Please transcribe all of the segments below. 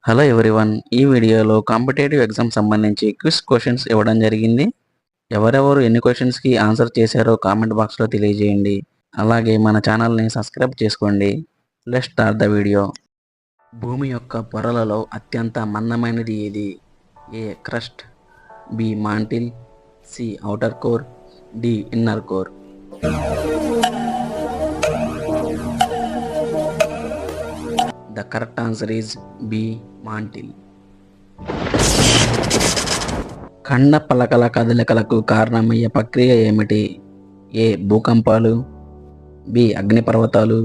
Hello everyone. ఈ వీడియోలో competitive exam సంబంధించి క్విజ్ క్వశ్చన్స్ ఇవ్వడం జరిగింది. ఎవరెవరు ఎన్ని క్వశ్చన్స్కి ఆన్సర్ చేశారో కామెంట్ బాక్స్లో తెలియజేయండి. అలాగే మన ఛానల్ని సబ్స్క్రైబ్ చేసుకోండి. Let's start the video. భూమి యొక్క పొరలలో అత్యంత మందమైనది ఏది? A crust, B mantle, C outer core, D inner core. The correct answer is B. Mantle. ఖండ పలకల కదలికలకు కారణమయ్యే ప్రక్రియ ఏమిటి? ఏ భూకంపాలు, బి అగ్నిపర్వతాలు,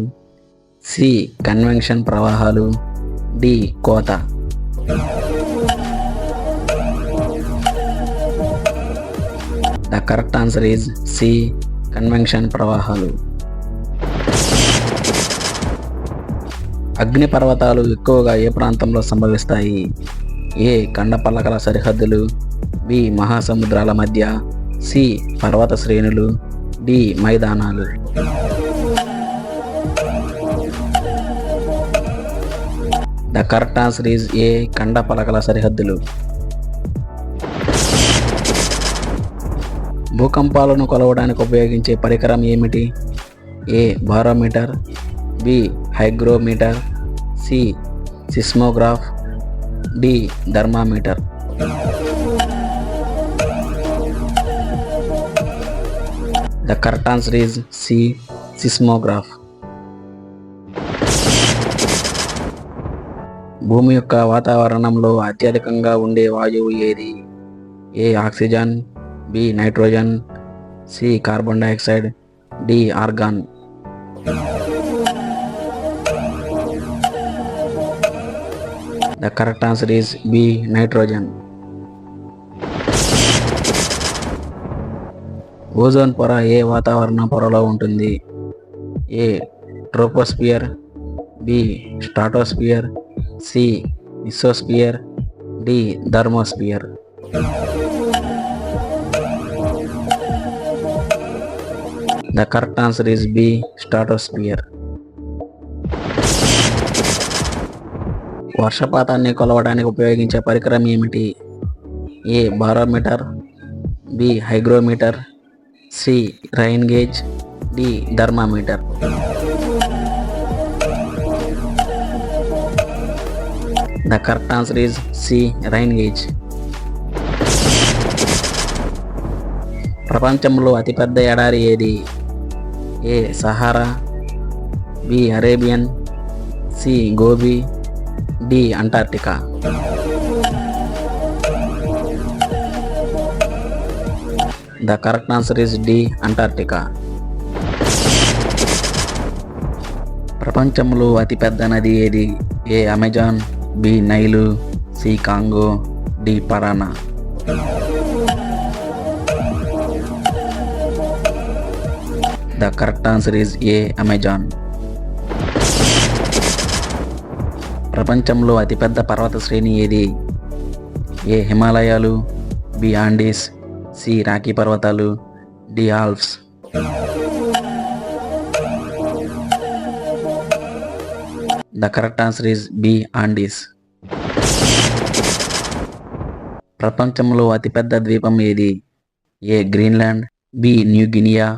సి కన్వెక్షన్ ప్రవాహాలు, డి కోత. The correct answer is C convection ప్రవాహాలు. అగ్నిపర్వతాలు ఎక్కువగా ఏ ప్రాంతంలో సంభవిస్తాయి? ఏ ఖండపలకల సరిహద్దులు, బి మహాసముద్రాల మధ్య, సి పర్వత శ్రేణులు, డి మైదానాలు. The correct answer is A ఖండపలకల సరిహద్దులు. భూకంపాలను కొలవడానికి ఉపయోగించే పరికరం ఏమిటి? A barometer, B hygrometer, C seismograph, D thermometer. The correct answer is C seismograph. భూమి యొక్క వాతావరణంలో అత్యధికంగా ఉండే వాయువు ఏది? A oxygen, B nitrogen, C carbon dioxide, D argon. The correct answer is B. Nitrogen. Ozone పొర ఏ వాతావరణ పొరలో ఉంటుంది? A troposphere, B stratosphere, C mesosphere, D thermosphere. The correct answer is B. Stratosphere. వర్షపాతాన్ని కొలవడానికి ఉపయోగించే పరికరం ఏమిటి? A barometer, B hygrometer, C rain gauge, D thermometer. The correct answer is C rain gauge. ప్రపంచంలో అతిపెద్ద ఎడారి ఏది? A Sahara, B Arabian, C Gobi, D Antarctica. The correct answer is D Antarctica. ప్రపంచంలో అతిపెద్ద నది ఏది? A Amazon, B Nile, C Congo, D Parana. The correct answer is A Amazon. ప్రపంచంలో అతిపెద్ద పర్వత శ్రేణి ఏది? ఏ హిమాలయాలు, బి ఆండీస్, సి రాకీ పర్వతాలు, D Alps. The correct answer is B Andes. ప్రపంచంలో అతిపెద్ద ద్వీపం ఏది? A Greenland, B New Guinea,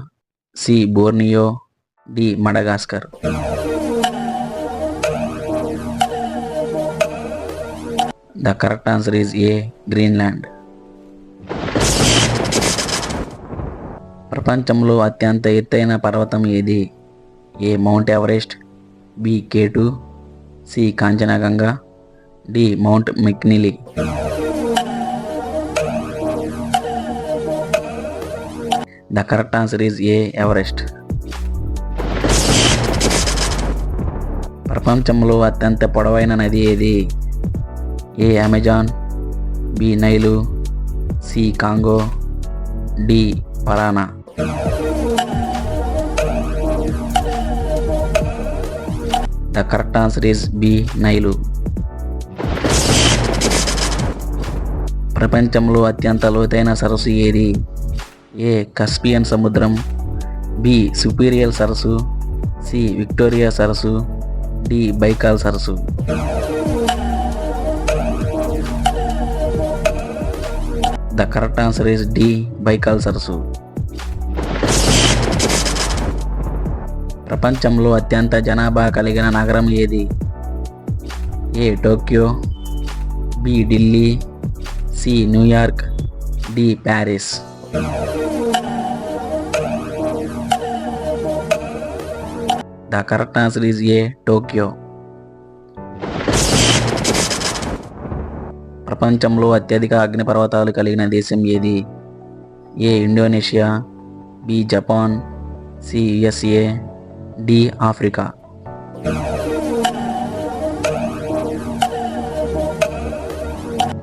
C Borneo, D Madagascar. The correct answer is A. Greenland. ప్రపంచంలో అత్యంత ఎత్తైన పర్వతం ఏది? A Mount Everest, B K2, C Kanchenjunga, D Mount McKinley. The correct answer is A Everest. ప్రపంచంలో అత్యంత పొడవైన నది ఏది? A Amazon, B Nile, C Congo, D Parana. The correct answer is B Nile. ప్రపంచంలో అత్యంత లోతైన సరస్సు ఏది? ఏ కస్పియన్ సముద్రం, బి సుపీరియల్ సరస్సు, సి విక్టోరియా సరస్సు, డి బైకాల్ సరస్సు. The correct answer is D Baikal సరస్సు. ప్రపంచంలో అత్యంత జనాభా కలిగిన నగరం ఏది? A Tokyo, B Delhi, C New York, D Paris. The correct answer is A Tokyo. ప్రపంచంలో అత్యధిక అగ్నిపర్వతాలు కలిగిన దేశం ఏది? A Indonesia, B Japan, C USA, D Africa.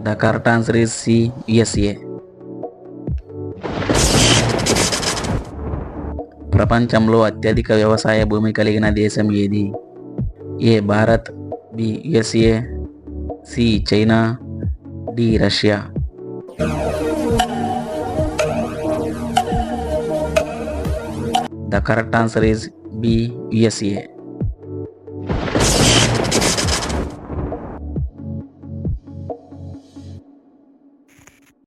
The correct answer is C USA. ప్రపంచంలో అత్యధిక వ్యవసాయ భూమి కలిగిన దేశం ఏది? A Bharat, B USA, C China, D Russia. The correct answer is B USA.